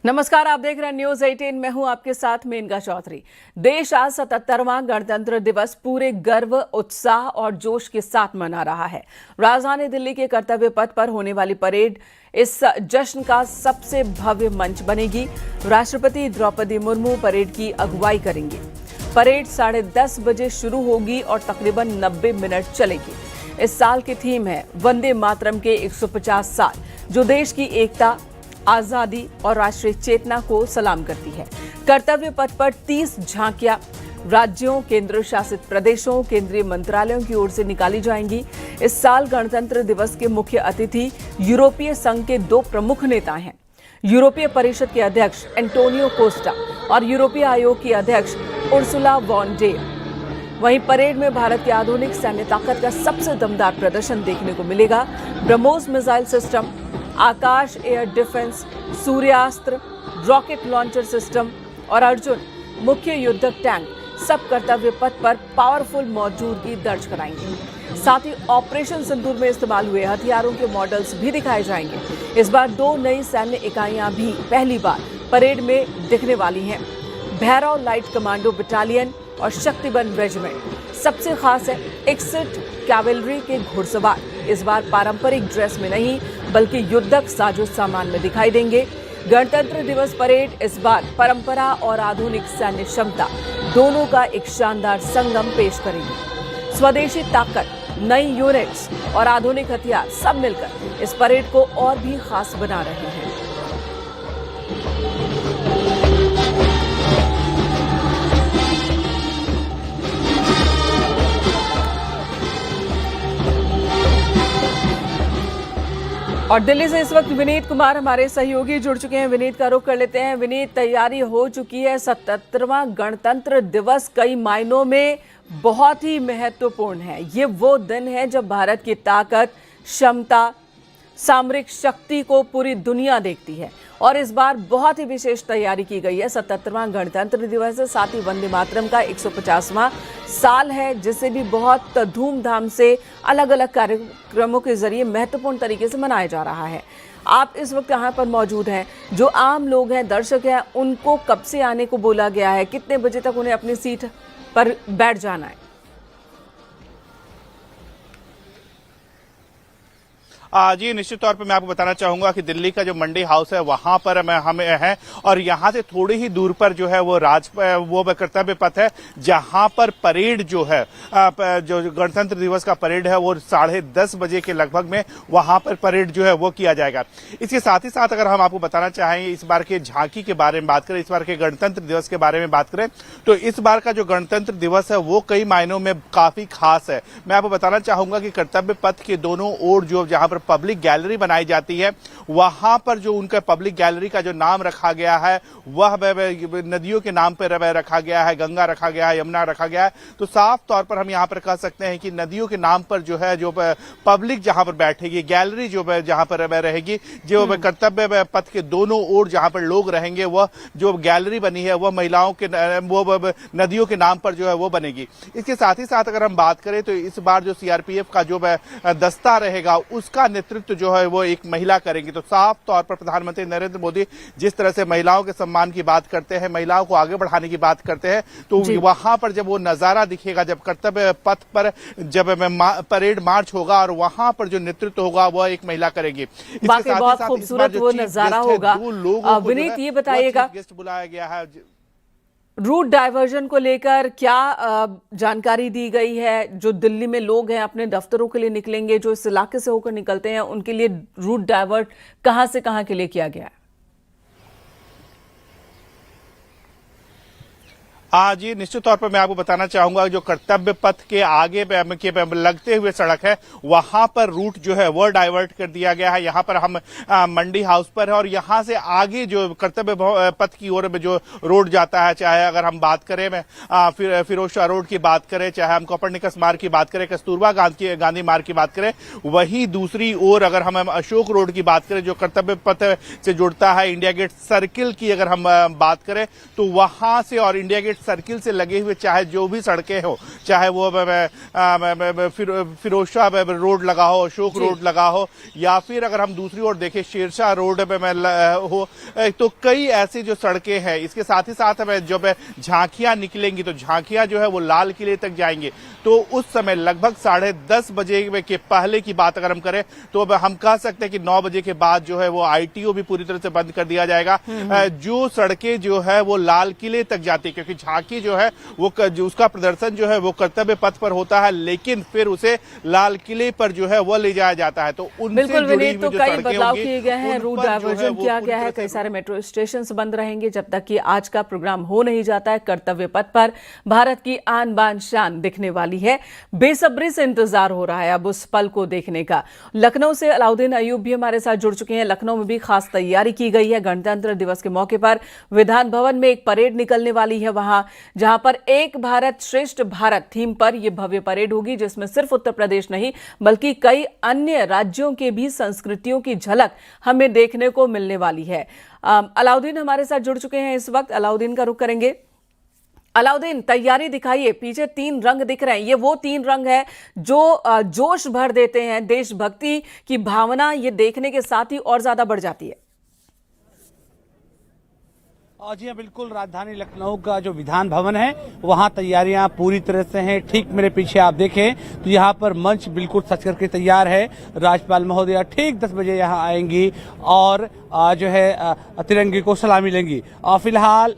नमस्कार, आप देख रहे हैं न्यूज 18। मैं हूं आपके साथ मेनका चौधरी। देश आज 77वां गणतंत्र दिवस पूरे गर्व, उत्साह और जोश के साथ मना रहा है। राजधानी दिल्ली के कर्तव्य पथ पर होने वाली परेड इस जश्न का सबसे भव्य मंच बनेगी। राष्ट्रपति द्रौपदी मुर्मू परेड की अगुवाई करेंगी। परेड 10:30 बजे शुरू होगी और तकरीबन 90 मिनट चलेगी। इस साल की थीम है वंदे मातरम के 150 साल, जो देश की एकता, आजादी और राष्ट्रीय चेतना को सलाम करती है। कर्तव्य पथ पर 30 झांकियां राज्यों, केंद्र शासित प्रदेशों, केंद्रीय मंत्रालयों की ओर से निकाली जाएंगी। इस साल गणतंत्र दिवस के मुख्य अतिथि यूरोपीय संघ के 2 प्रमुख नेता हैं, यूरोपीय परिषद के अध्यक्ष एंटोनियो कोस्टा और यूरोपीय आयोग की अध्यक्ष उर्सुला वॉन डेर। वहीं परेड में भारत की आधुनिक सैन्य ताकत का सबसे दमदार प्रदर्शन देखने को मिलेगा। BrahMos missile system, Akash air defence, Suryastra, rocket launcher system और अर्जुन मुख्य युद्धक टैंक सब कर्तव्य पथ पर पावरफुल मौजूदगी दर्ज कराएंगे। साथ ही ऑपरेशन सिंदूर में इस्तेमाल हुए हथियारों के मॉडल्स भी दिखाए जाएंगे। इस बार 2 नई सैन्य इकाइयां भी पहली बार परेड में दिखने वाली हैं, भैरव लाइट कमांडो बटालियन और शक्तिबल रेजिमेंट। सबसे खास है 61 कैवेलरी के घुड़सवार इस बार पारंपरिक ड्रेस में नहीं बल्कि युद्धक साजो सामान में दिखाई देंगे। गणतंत्र दिवस परेड इस बार परंपरा और आधुनिक सैन्य क्षमता दोनों का एक शानदार संगम पेश करेगी। स्वदेशी ताकत, नई यूनिट्स और आधुनिक हथियार सब मिलकर इस परेड को और भी खास बना रहे हैं। और दिल्ली से इस वक्त विनीत कुमार हमारे सहयोगी जुड़ चुके हैं। विनीत का रुख कर लेते हैं। विनीत, तैयारी हो चुकी है। 77वां गणतंत्र दिवस कई मायनों में बहुत ही महत्वपूर्ण है। ये वो दिन है जब भारत की ताकत, क्षमता, सामरिक शक्ति को पूरी दुनिया देखती है और इस बार बहुत ही विशेष तैयारी की गई है। 77वां गणतंत्र दिवस है, साथ ही वंदे मातरम का 150वां साल है, जिसे भी बहुत धूमधाम से अलग अलग कार्यक्रमों के जरिए महत्वपूर्ण तरीके से मनाया जा रहा है। आप इस वक्त यहाँ पर मौजूद हैं। जो आम लोग हैं, दर्शक हैं, उनको कब से आने को बोला गया है? कितने बजे तक उन्हें अपनी सीट पर बैठ जाना है? जी, निश्चित तौर पे मैं आपको बताना चाहूंगा कि दिल्ली का जो मंडी हाउस है वहां पर हमें है और यहां से थोड़ी ही दूर पर जो है वो कर्तव्य पथ है, जहां पर परेड जो है, जो गणतंत्र दिवस का परेड है वो 10:30 बजे के लगभग में वहां पर परेड जो है वो किया जाएगा। इसके साथ ही साथ अगर हम आपको बताना चाहें इस बार के झांकी के बारे में बात करें, इस बार के गणतंत्र दिवस के बारे में बात करें, तो इस बार का जो गणतंत्र दिवस है वो कई मायनों में काफी खास है। मैं आपको बताना चाहूंगा कि कर्तव्य पथ के दोनों ओर जो जहां पर पब्लिक गैलरी बनाई जाती है, वहां पर जो उनका पब्लिक गैलरी का जो नाम रखा गया है वह नदियों के नाम पर रखा गया है, गंगा रखा गया है, यमुना रखा गया है। तो साफ तौर पर हम यहां पर कह सकते हैं कि नदियों के नाम पर जो है, जो पब्लिक जहां पर बैठेगी, गैलरी जो जहां पर रहेगी, जो कर्तव्य पथ के दोनों ओर जहां पर लोग रहेंगे, वह जो गैलरी बनी है वह महिलाओं के, वो नदियों के नाम पर जो है वो बनेगी। इसके साथ ही साथ अगर हम बात करें तो इस बार जो सीआरपीएफ का जो दस्ता रहेगा उसका नेतृत्व जो है वो एक महिला करेंगी। तो साफ तौर पर प्रधानमंत्री नरेंद्र मोदी जिस तरह से महिलाओं के सम्मान की बात करते हैं, महिलाओं को आगे बढ़ाने की बात करते हैं, तो वहां पर जब वो नजारा दिखेगा, जब कर्तव्य पथ पर जब परेड मार्च होगा और वहां पर जो नेतृत्व होगा वह एक महिला करेगी। बाकी बहुत खूबसूरत वो नजारा होगा। विनीत, ये बताइएगा, गेस्ट बुलाया गया है, रूट डाइवर्जन को लेकर क्या जानकारी दी गई है? जो दिल्ली में लोग हैं अपने दफ्तरों के लिए निकलेंगे, जो इस इलाके से होकर निकलते हैं, उनके लिए रूट डाइवर्ट कहां से कहां के लिए किया गया है? जी, निश्चित तौर पर मैं आपको बताना चाहूंगा जो कर्तव्य पथ के आगे के लगते हुए सड़क है वहां पर रूट जो है वो डाइवर्ट कर दिया गया है। यहां पर हम मंडी हाउस पर है और यहां से आगे जो कर्तव्य पथ की ओर जो रोड जाता है, चाहे अगर हम बात करें फिरोज शाह रोड की बात करें, चाहे हम कोपरनिकस मार्ग की बात करें, कस्तूरबा गांधी मार्ग की बात करें, वहीं दूसरी ओर अगर हम अशोक रोड की बात करें जो कर्तव्य पथ से जुड़ता है, इंडिया गेट सर्किल की अगर हम बात करें तो वहां से और इंडिया गेट एक सर्किल से लगे हुए चाहे जो भी सड़कें हो, चाहे वो फिरोजशाह रोड लगा हो, अशोक रोड लगा हो, या फिर अगर हम दूसरी ओर देखें शेरशाह रोड हो, तो कई ऐसी जो सड़कें हैं। इसके साथ ही साथ जब झांकियां निकलेंगी तो झांकियां जो है वो लाल किले तक जाएंगी। तो उस समय लगभग 10:30 बजे के पहले की बात अगर हम करें तो अब हम कह सकते हैं कि 9 बजे के बाद जो है वो आईटीओ भी पूरी तरह से बंद कर दिया जाएगा। जो सड़कें जो है वो लाल किले तक जाती, क्योंकि झांकी जो है वो उसका प्रदर्शन जो है वो कर्तव्य पथ पर होता है, लेकिन फिर उसे लाल किले पर जो है वो ले जाया जाता है। तो उनसे बिल्कुल जुड़ी विनीत, हुई तो जो कई सड़कें बदलाव होंगी, किए गए हैं, उन रूट पर जो है डायवर्जन वो किया पूरी गया है, तरह से कई सारे मेट्रो स्टेशन बंद रहेंगे जब तक कि आज का प्रोग्राम हो नहीं जाता है। कर्तव्य पथ पर भारत की आन बान शान दिखने वाली है। बेसब्री से इंतजार हो रहा है अब उस पल को देखने का। लखनऊ से अलाउद्दीन अयूब भी हमारे साथ जुड़ चुके हैं। लखनऊ में भी खास तैयारी की गई है। गणतंत्र दिवस के मौके पर विधान भवन में एक परेड निकलने वाली है, वहां जहां पर एक भारत श्रेष्ठ भारत थीम पर यह भव्य परेड होगी, जिसमें सिर्फ उत्तर प्रदेश नहीं बल्कि कई अन्य राज्यों के भी संस्कृतियों की झलक हमें देखने को मिलने वाली है। अलाउद्दीन हमारे साथ जुड़ चुके हैं इस वक्त, अलाउद्दीन का रुख करेंगे। अलाउद्दीन, तैयारी दिखाइए। पीछे 3 रंग दिख रहे हैं, ये वो 3 रंग है जो जोश भर देते हैं, देशभक्ति की भावना ये देखने के साथ ही और ज्यादा बढ़ जाती है। जी हाँ, बिल्कुल। राजधानी लखनऊ का जो विधान भवन है वहाँ तैयारियां पूरी तरह से हैं। ठीक मेरे पीछे आप देखें तो यहाँ पर मंच बिल्कुल सज करके तैयार है। राज्यपाल महोदया ठीक 10 बजे यहाँ आएंगी और जो है तिरंगे को सलामी लेंगी। फिलहाल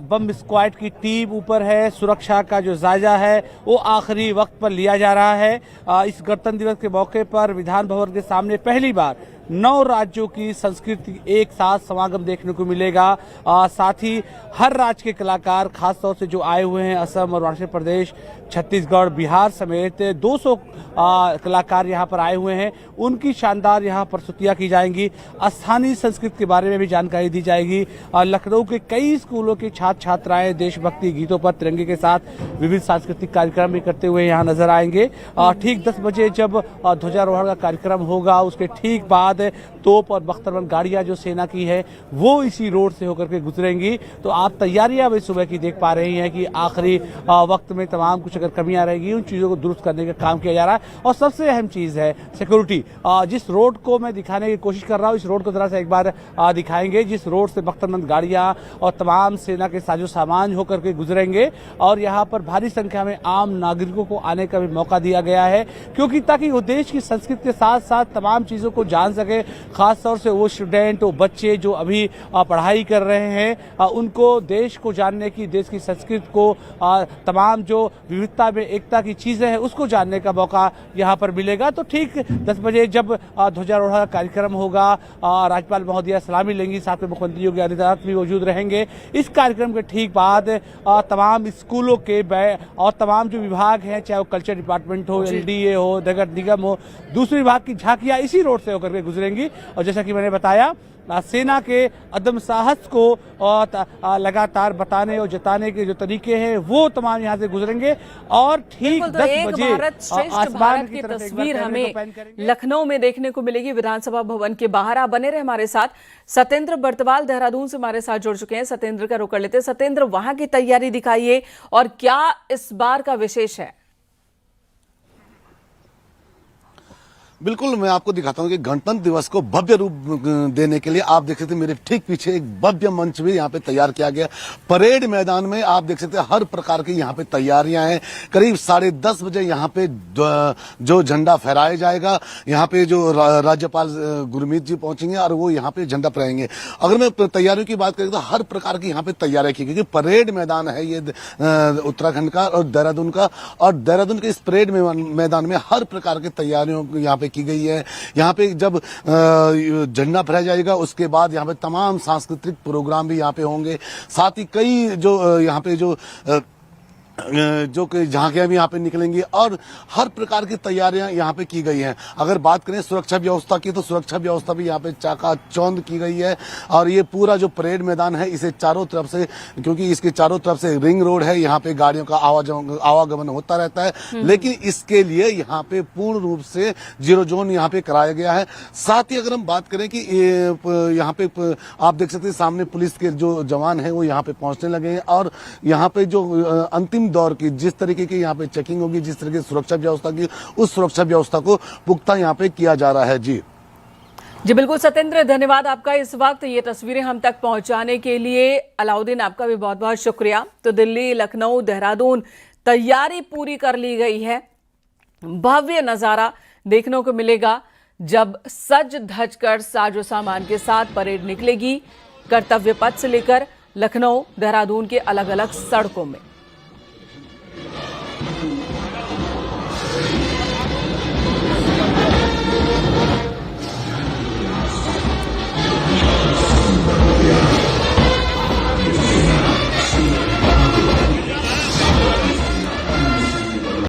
बम स्क्वाड की टीम ऊपर है। सुरक्षा का जो जायजा है वो आखिरी वक्त पर लिया जा रहा है। इस गणतंत्र दिवस के मौके पर विधान भवन के सामने पहली बार 9 राज्यों की संस्कृति एक साथ समागम देखने को मिलेगा। साथ ही हर राज्य के कलाकार, खासतौर से जो आए हुए हैं असम, अरुणाचल प्रदेश, छत्तीसगढ़, बिहार समेत 200 कलाकार यहाँ पर आए हुए हैं। उनकी शानदार यहाँ प्रस्तुतियाँ की जाएंगी। स्थानीय संस्कृति के बारे में भी जानकारी दी जाएगी। लखनऊ के कई स्कूलों के छात्र छात्राएं देशभक्ति गीतों पर तिरंगे के साथ विविध सांस्कृतिक कार्यक्रम भी करते हुए यहाँ नजर आएंगे। ठीक 10 बजे जब ध्वजारोहण का कार्यक्रम होगा उसके ठीक बाद तोप और बख्तरबंद गाड़ियां जो सेना की है वो इसी रोड से होकर के गुजरेंगी। तो आप तैयारियां भी सुबह की देख पा रही हैं कि आखिरी वक्त में तमाम कुछ अगर कमियां रहेगी उन चीजों को दुरुस्त करने का काम किया जा रहा है। और सबसे अहम चीज है सिक्योरिटी। जिस रोड को मैं दिखाने की कोशिश कर रहा हूँ, इस रोड को जरा सा एक बार दिखाएंगे, जिस रोड से बख्तरबंद गाड़ियां और तमाम सेना के साजो सामान होकर के गुजरेंगे। और यहाँ पर भारी संख्या में आम नागरिकों को आने का भी मौका दिया गया है, क्योंकि ताकि वो देश की संस्कृति के साथ साथ तमाम चीजों को जान सके। खासतौर से वो स्टूडेंट, वो बच्चे जो अभी पढ़ाई कर रहे हैं, उनको देश को जानने की, देश की संस्कृति को, तमाम जो विविधता में एकता की चीजें हैं उसको जानने का मौका यहाँ पर मिलेगा। तो ठीक 10 बजे जब ध्वजारोहण का कार्यक्रम होगा, राज्यपाल महोदया सलामी लेंगी, साथ में मुख्यमंत्री योगी आदित्यनाथ भी मौजूद रहेंगे। इस कार्यक्रम के ठीक बाद तमाम स्कूलों के और तमाम जो विभाग हैं, चाहे वो कल्चर डिपार्टमेंट हो, LDA हो, नगर निगम हो, दूसरे विभाग की झांकियां इसी रोड से होकर के गुजरेंगी। और जैसा कि मैंने बताया, सेना के अदम साहस को लगातार बताने और जताने के जो तरीके हैं वो तमाम यहाँ से गुजरेंगे। और ठीक 10 बजे आसमान की तस्वीर हमें लखनऊ में देखने को मिलेगी विधानसभा भवन के बाहर। आप बने रहे हमारे साथ। सत्येंद्र बर्तवाल देहरादून से हमारे साथ जुड़ चुके हैं। सत्येंद्र का रुख कर लेते हैं। सत्येंद्र, वहां की तैयारी दिखाइए और क्या इस बार का विशेष है? बिल्कुल, मैं आपको दिखाता हूँ कि गणतंत्र दिवस को भव्य रूप देने के लिए आप देख सकते हैं मेरे ठीक पीछे एक भव्य मंच भी यहाँ पे तैयार किया गया। परेड मैदान में आप देख सकते हैं हर प्रकार की यहाँ पे तैयारियां हैं। करीब 10:30 बजे यहाँ पे जो झंडा फहराया जाएगा, यहाँ पे जो राज्यपाल गुरमीत जी पहुंचेंगे और वो यहाँ पे झंडा फहराएंगे। अगर मैं तैयारियों की बात करें तो हर प्रकार की यहाँ पे तैयारियां की, क्योंकि परेड मैदान है ये उत्तराखंड का और देहरादून का। और देहरादून के इस परेड मैदान में हर प्रकार की तैयारियों यहाँ पे की गई है। यहाँ पे जब झंडा फहराया जाएगा उसके बाद यहाँ पे तमाम सांस्कृतिक प्रोग्राम भी यहाँ पे होंगे। साथ ही कई जो यहाँ पे जो जो कि झांकियां भी यहाँ पे निकलेंगी और हर प्रकार की तैयारियां यहाँ पे की गई हैं। अगर बात करें सुरक्षा व्यवस्था की, तो सुरक्षा व्यवस्था भी यहाँ पे चाकाचौंध की गई है। और ये पूरा जो परेड मैदान है, इसे चारों तरफ से, क्योंकि इसके चारों तरफ से रिंग रोड है, यहाँ पे गाड़ियों का आवागमन होता रहता है, लेकिन इसके लिए यहाँ पे पूर्ण रूप से जीरो जोन यहाँ पे कराया गया है। साथ ही अगर हम बात करें कि यहाँ पे आप देख सकते हैं सामने पुलिस के जो जवान हैं वो यहाँ पे पहुंचने लगे हैं और यहाँ पे जो अंतिम दौर की जिस तरीके की यहाँ पे चेकिंग होगी, जिस तरीके से सुरक्षा व्यवस्था की, उस सुरक्षा व्यवस्था को पुख्ता यहाँ पे किया जा रहा है। जी बिल्कुल सत्येंद्र, धन्यवाद आपका इस वक्त ये तस्वीरें हम तक पहुंचाने के लिए। अलाउद्दीन, आपका भी बहुत बहुत शुक्रिया। तो दिल्ली, लखनऊ, देहरादून तैयारी पूरी कर ली गई है। भव्य नजारा देखने को मिलेगा जब सज धज कर साजो सामान के साथ परेड निकलेगी कर्तव्य पथ से लेकर लखनऊ, देहरादून के अलग अलग सड़कों में।